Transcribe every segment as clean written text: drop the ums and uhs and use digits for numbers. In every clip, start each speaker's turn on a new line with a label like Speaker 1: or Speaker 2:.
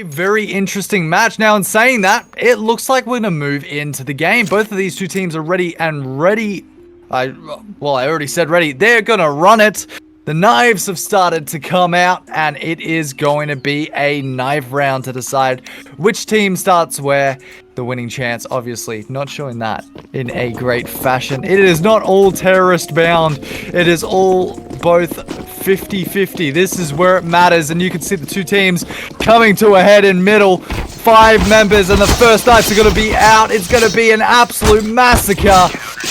Speaker 1: very interesting match. Now, in saying that, it looks like we're going to move into the game. Both of these two teams are ready. I already said ready. They're going to run it. The knives have started to come out, and it is going to be a knife round to decide which team starts where. The winning chance, obviously, not showing that in a great fashion. It is not all terrorist bound. It is all both 50-50. This is where it matters, and you can see the two teams coming to a head in middle. 5 members, and the first knives are going to be out. It's going to be an absolute massacre,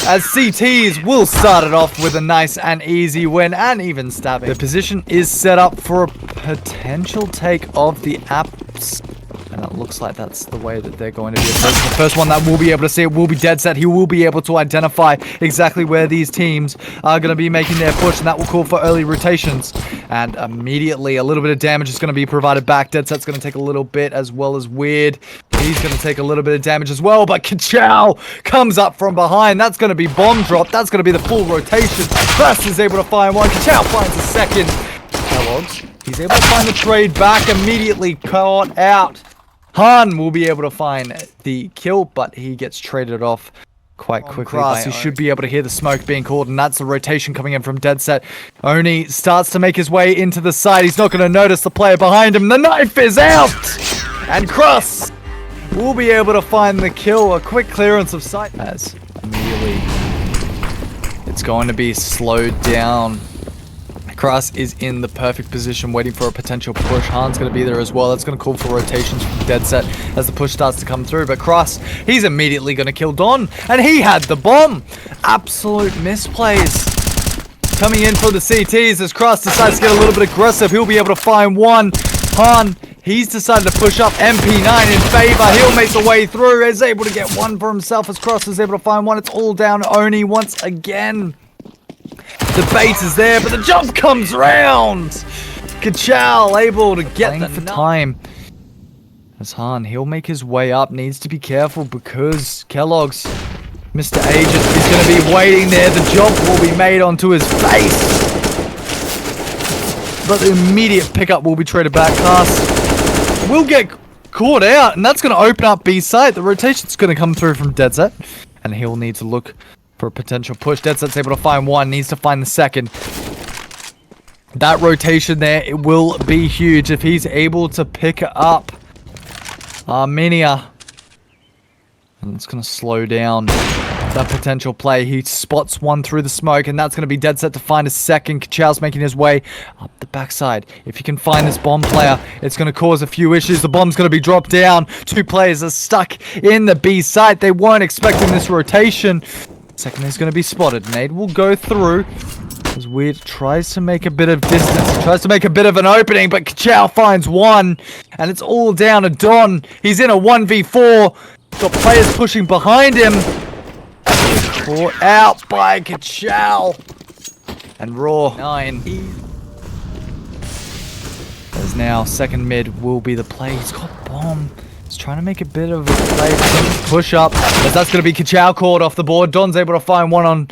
Speaker 1: as CTs will start it off with a nice and easy win, and even stabbing. The position is set up for a potential take of the apps. And it looks like that's the way that they're going to be approaching. The first one that we'll be able to see it will be Dead Set. He will be able to identify exactly where these teams are going to be making their push, and that will call for early rotations. And immediately, a little bit of damage is going to be provided back. Dead Set's going to take a little bit, as well as Weird. He's going to take a little bit of damage as well, but Kachow comes up from behind. That's going to be bomb drop. That's going to be the full rotation. Crest is able to find one. Kachow finds a second. Kellogg's, he's able to find the trade back, immediately caught out. Han will be able to find the kill, but he gets traded off quite quickly. He should be able to hear the smoke being called, and that's the rotation coming in from Dead Set. Oni starts to make his way into the side. He's not going to notice the player behind him. The knife is out! And Cross will be able to find the kill. A quick clearance of sight. As immediately it's going to be slowed down. Cross is in the perfect position, waiting for a potential push. Han's going to be there as well. That's going to call for rotations from Dead Set as the push starts to come through. But Cross, he's immediately going to kill Don, and he had the bomb. Absolute misplays coming in for the CTs as Cross decides to get a little bit aggressive. He'll be able to find one. Han, he's decided to push up. MP9 in favor. He'll make the way through. Is able to get one for himself as Cross is able to find one. It's all down to Oni once again. The bait is there, but the jump comes round. Kachow able to get the for time. As Han, he'll make his way up. Needs to be careful because Kellogg's, Mr. Agent, is going to be waiting there. The jump will be made onto his face. But the immediate pickup will be traded back. Cast will get caught out, and that's going to open up B site. The rotation's going to come through from Dead Set, and he'll need to look for a potential push. Dead Set's able to find one, needs to find the second. That rotation there, it will be huge if he's able to pick up Armenia. And it's going to slow down that potential play. He spots one through the smoke, and that's going to be Dead Set to find a second. Kachow's making his way up the backside. If he can find this bomb player, it's going to cause a few issues. The bomb's going to be dropped down. 2 players are stuck in the B site. They weren't expecting this rotation. Second is going to be spotted. Nade will go through as Weird tries to make a bit of distance. He tries to make a bit of an opening, but Kachow finds one, and it's all down to Don. He's in a 1v4. Got players pushing behind him. Caught out by Kachow. And Raw 9. As now second mid will be the play. He's got bomb. He's trying to make a bit of a play, push up, as that's going to be Kachow caught off the board. Don's able to find one on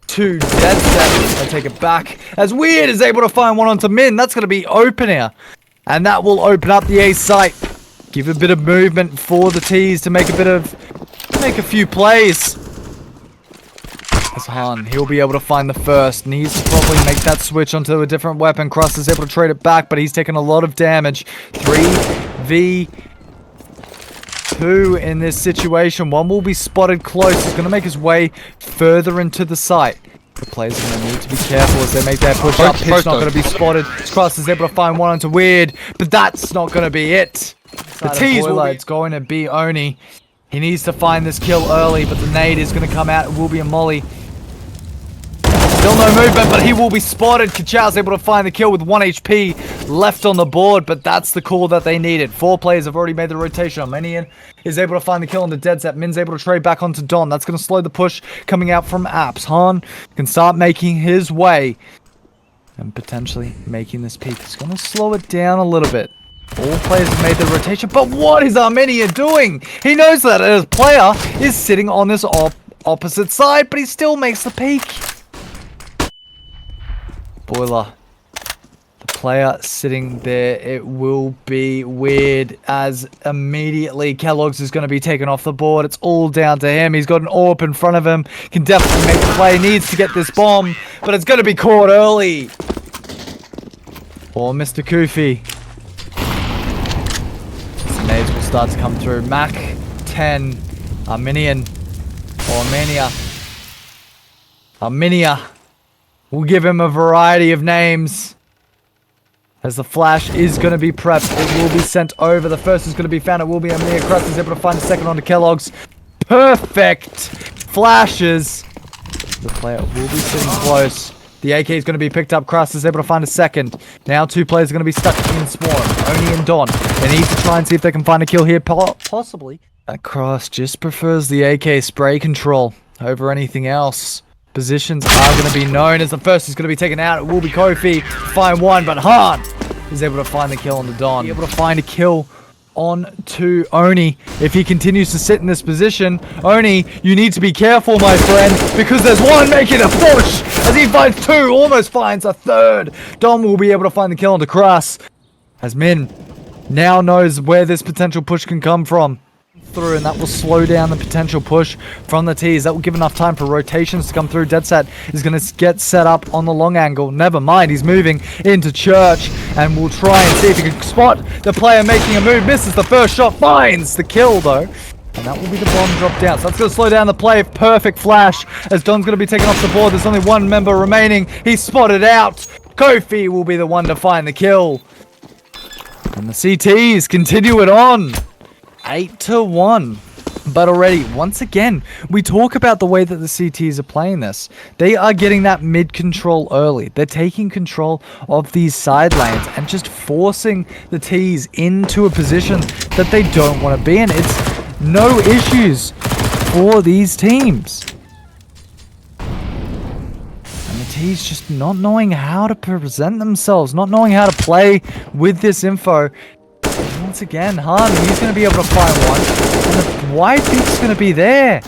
Speaker 1: 2. Dead Set. I take it back. As Weird is able to find one onto Min. That's going to be open here. And that will open up the A site. Give a bit of movement for the T's to make a few plays. As Han, he'll be able to find the first. Needs to probably make that switch onto a different weapon. Cross is able to trade it back, but he's taken a lot of damage. 3v2 in this situation. One will be spotted close. He's going to make his way further into the site. The players are going to need to be careful as they make their push up. Pitch not going to be spotted. Cross is able to find one onto Weird, but that's not going to be it. The T's it's going to be Oni. He needs to find this kill early, but the nade is going to come out. It will be a molly. Still no movement, but he will be spotted. Kachow's able to find the kill with 1 HP left on the board, but that's the call that they needed. 4 players have already made the rotation. Armenian is able to find the kill on the Dead Set. Min's able to trade back onto Don. That's going to slow the push coming out from Apps. Han can start making his way and potentially making this peak. It's going to slow it down a little bit. All players have made the rotation, but what is Armenia doing? He knows that his player is sitting on this opposite side, but he still makes the peak. Boiler, the player sitting there. It will be weird as immediately Kellogg's is going to be taken off the board. It's all down to him. He's got an AWP in front of him. Can definitely make the play. Needs to get this bomb, but it's going to be caught early. Or Mr. Koofy. Some nades will start to come through. Mac 10. Arminian. Or Arminia. We'll give him a variety of names. As the flash is going to be prepped, it will be sent over. The first is going to be found. It will be Arminia. Crust is able to find the second onto Kellogg's. Perfect flashes. The player will be sitting close. The AK is going to be picked up. Crust is able to find a second. Now two players are going to be stuck in spawn. Oni and Don. They need to try and see if they can find a kill here. Possibly. Crust just prefers the AK spray control over anything else. Positions are going to be known as the first is going to be taken out. It will be Kofi. Find one, but Han is able to find the kill on the Don. Able to find a kill on to Oni. If he continues to sit in this position, Oni, you need to be careful, my friend, because there's one making a push as he finds two, almost finds a third. Dom will be able to find the kill on to Kras as Min now knows where this potential push can come from. Through, and that will slow down the potential push from the T's. That will give enough time for rotations to come through. Deadset is going to get set up on the long angle. Never mind, he's moving into Church, and we'll try and see if he can spot the player making a move. Misses the first shot, finds the kill though, and that will be the bomb drop down. So that's going to slow down the play. Perfect flash as Don's going to be taken off the board. There's only one member remaining. He's spotted out. Kofi will be the one to find the kill, and the CTs continue it on. 8-1. But already, once again, we talk about the way that the CTs are playing this. They are getting that mid control early. They're taking control of these side lanes and just forcing the T's into a position that they don't want to be in. It's no issues for these teams. And the T's just not knowing how to present themselves, not knowing how to play with this info. Once again, Han, he's going to be able to find one. And the wide peak's going to be there.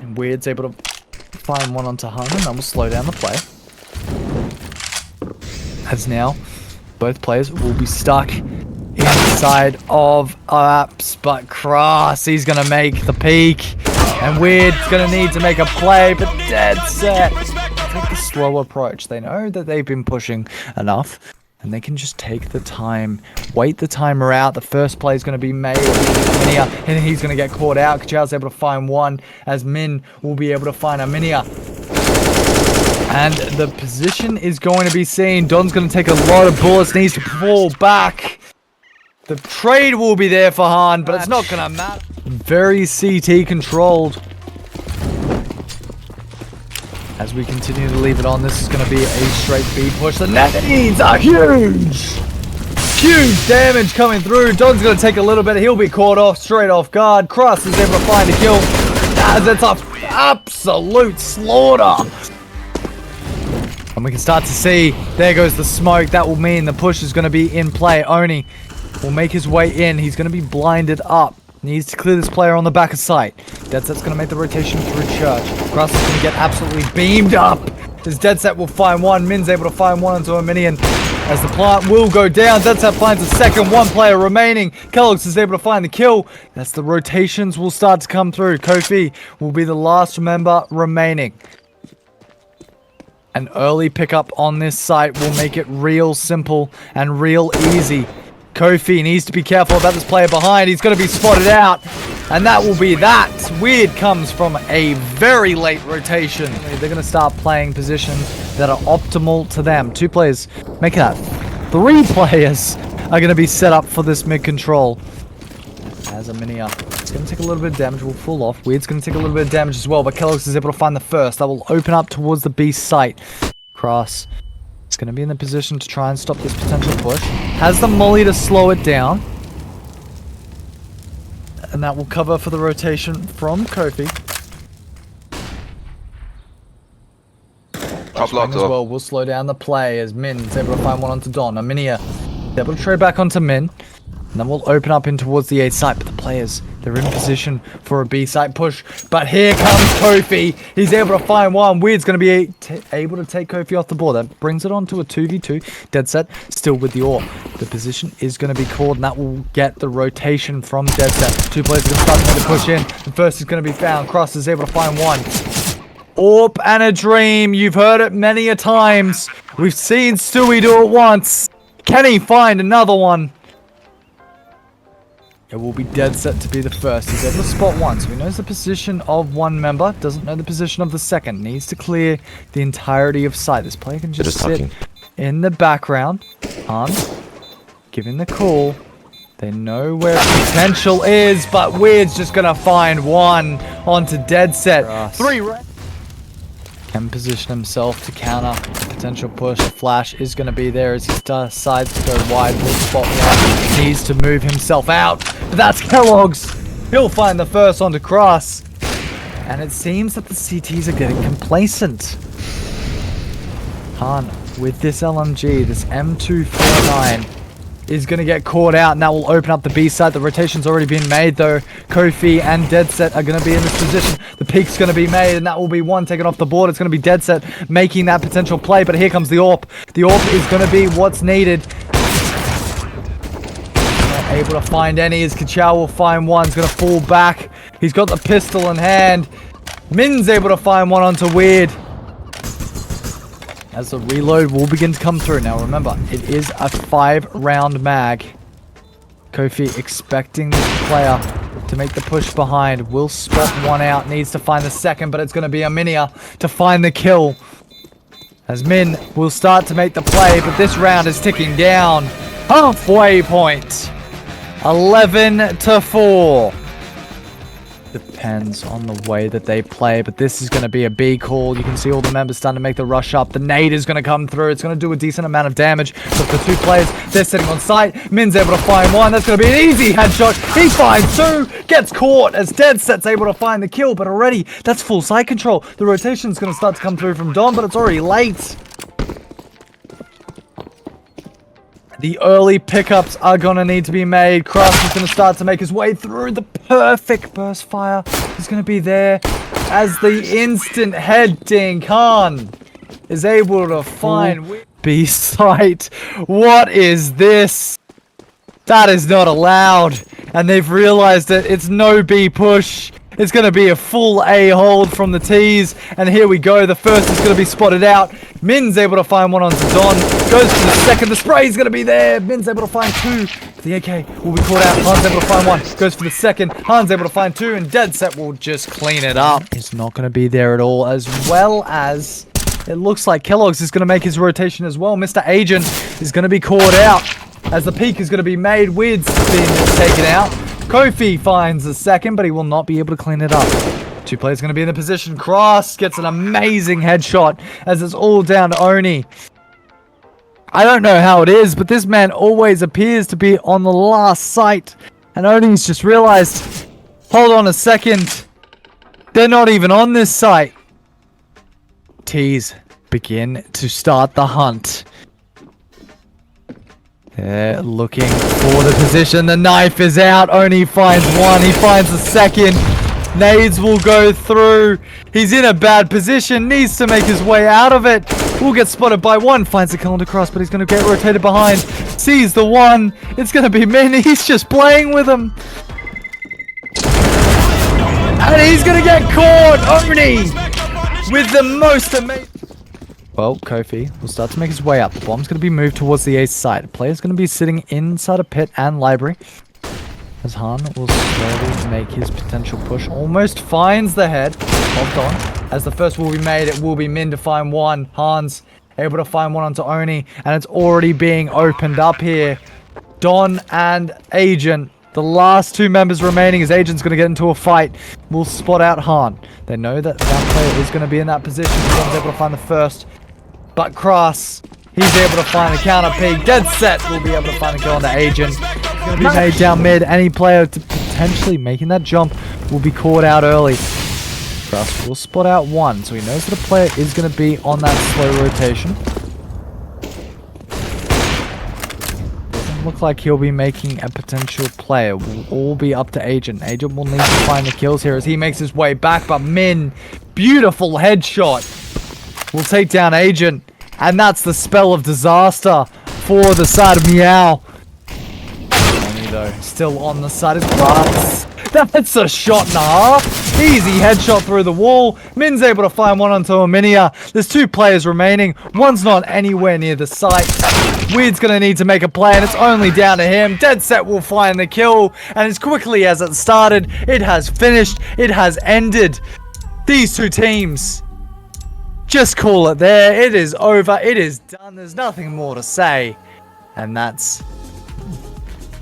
Speaker 1: And Weird's able to find one onto Han, and that will slow down the play. As now, both players will be stuck inside of apps, but Cross, he's going to make the peak. And Weird's going to need to make a play, but Deadset take the slow approach. They know that they've been pushing enough, and they can just take the time, wait the timer out. The first play is going to be made, and he's going to get caught out. Kachao's able to find one, as Min will be able to find Arminia. And the position is going to be seen. Don's going to take a lot of bullets, needs to fall back. The trade will be there for Han, but it's not going to matter. Very CT controlled. As we continue to leave it on, this is going to be a straight B push. The nades are huge! Huge damage coming through. Don's going to take a little bit. He'll be caught off, straight off guard. Cross is able to find a kill. As it's an absolute slaughter. And we can start to see, there goes the smoke. That will mean the push is going to be in play. Oni will make his way in. He's going to be blinded up. Needs to clear this player on the back of sight. Deadset's going to make the rotation through Church. Cross is going to get absolutely beamed up. As Deadset will find one. Min's able to find one onto a minion. As the plant will go down. Deadset finds a second. One player remaining. Kellogg's is able to find the kill. As the rotations will start to come through. Kofi will be the last member remaining. An early pickup on this site will make it real simple and real easy. Kofi needs to be careful about this player behind. He's going to be spotted out. And that will be that. Weird comes from a very late rotation. They're going to start playing positions that are optimal to them. Two players, make that. Three players are going to be set up for this mid control. As a mini up. It's going to take a little bit of damage. We'll fall off. Weird's going to take a little bit of damage as well. But Kellogg's is able to find the first. That will open up towards the B site. Cross. It's going to be in the position to try and stop this potential push. Has the molly to slow it down. And that will cover for the rotation from Kofi.
Speaker 2: Top locked
Speaker 1: as well will slow down the play as Min's able to find one onto Don. Arminia able to trade back onto Min. And then we'll open up in towards the A site, but the players, they're in position for a B site push. But here comes Kofi. He's able to find one. Weird's going to be able to take Kofi off the board. That brings it on to a 2v2. Dead Set still with the AUK. The position is going to be called, and that will get the rotation from Dead Set. Two players are going to start to push in. The first is going to be found. Cross is able to find one. AUK and a dream. You've heard it many a times. We've seen Stewie do it once. Can he find another one? It will be Dead Set to be the first. He's able to spot one, so he knows the position of one member, doesn't know the position of the second. Needs to clear the entirety of sight. This player can just sit in the background. Giving the call. They know where potential is, but Weird's just going to find one onto Dead Set. Three red. Can position himself to counter potential push. Flash is going to be there as he decides to go wide. Will spot one. Needs to move himself out. But that's Kellogg's. He'll find the first onto Cross. And it seems that the CTs are getting complacent. Han, with this LMG, this M249, is going to get caught out, and that will open up the B side. The rotation's already been made, though. Kofi and Dead Set are going to be in this position. The peak's going to be made, and that will be one taken off the board. It's going to be Dead Set making that potential play, but here comes the AUK. The AUK is going to be what's needed. Not able to find any, as Kachao will find one. He's going to fall back. He's got the pistol in hand. Min's able to find one onto Weird, as the reload will begin to come through. Now remember, it is a 5-round mag. Kofi expecting this player to make the push behind. Will spot one out, needs to find the second, but it's going to be Aminia to find the kill. As Min will start to make the play, but this round is ticking down. Halfway point. 11-4. Depends on the way that they play, but this is going to be a B call. You can see all the members starting to make the rush up. The nade is going to come through. It's going to do a decent amount of damage. But the two players, they're sitting on site. Min's able to find one. That's going to be an easy headshot. He finds two. Gets caught as Dead Set's able to find the kill. But already, that's full side control. The rotation's going to start to come through from Don, but it's already late. The early pickups are going to need to be made. Cross is going to start to make his way through. The perfect burst fire is going to be there as the instant head ding. Khan is able to find B site. What is this? That is not allowed. And they've realized that it's no B push. It's going to be a full A hold from the T's. And here we go. The first is going to be spotted out. Min's able to find one onto Don. Goes for the second. The spray is going to be there. Min's able to find two. The AK will be caught out. Han's able to find one. Goes for the second. Han's able to find two. And Dead Set will just clean it up. It's not going to be there at all. As well as it looks like Kellogg's is going to make his rotation as well. Mr. Agent is going to be caught out. As the peak is going to be made. Wid's being taken out. Kofi finds the second, but he will not be able to clean it up. Two players going to be in the position. Cross gets an amazing headshot as it's all down to Oni. I don't know how it is, but this man always appears to be on the last site. And Oni's just realized, hold on a second, they're not even on this site. T's begin to start the hunt. They're looking for the position. The knife is out. Oni finds one. He finds the second. Nades will go through. He's in a bad position. Needs to make his way out of it. Will get spotted by one. Finds the kill on the cross, but he's going to get rotated behind. Sees the one. It's going to be Min. He's just playing with him. And he's going to get caught. Oni with the most amazing... Well, Kofi will start to make his way up. The bomb's going to be moved towards the A side. The player's going to be sitting inside a pit and library. As Han will slowly make his potential push. Almost finds the head of Don. As the first will be made, it will be Min to find one. Han's able to find one onto Oni. And it's already being opened up here. Don and Agent. The last two members remaining as Agent's going to get into a fight. Will spot out Han. They know that that player is going to be in that position. Don's able to find the first. But Cross, he's able to find the counter peak. Dead Set will be able to find a kill on the Agent. It's going to be made down mid. Any player to potentially making that jump will be caught out early. Cross will spot out one, so he knows that a player is going to be on that slow rotation. Doesn't look like he'll be making a potential play. It will all be up to Agent. Agent will need to find the kills here as he makes his way back, but Min, beautiful headshot, will take down Agent. And that's the spell of disaster for the side of Meow. Only though, still on the side of Grass. That's a shot and a half. Easy headshot through the wall. Min's able to find one onto Aminia. There's 2 players remaining. One's not anywhere near the site. Weird's going to need to make a play, and it's only down to him. Dead Set will find the kill, and as quickly as it started, it has finished. It has ended. These 2 teams, just call it there. It is over. It is done. There's nothing more to say. And that's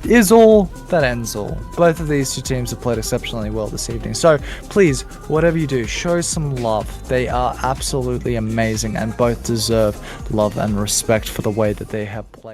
Speaker 1: is all that ends all. Both of these 2 teams have played exceptionally well this evening. So please, whatever you do, show some love. They are absolutely amazing and both deserve love and respect for the way that they have played.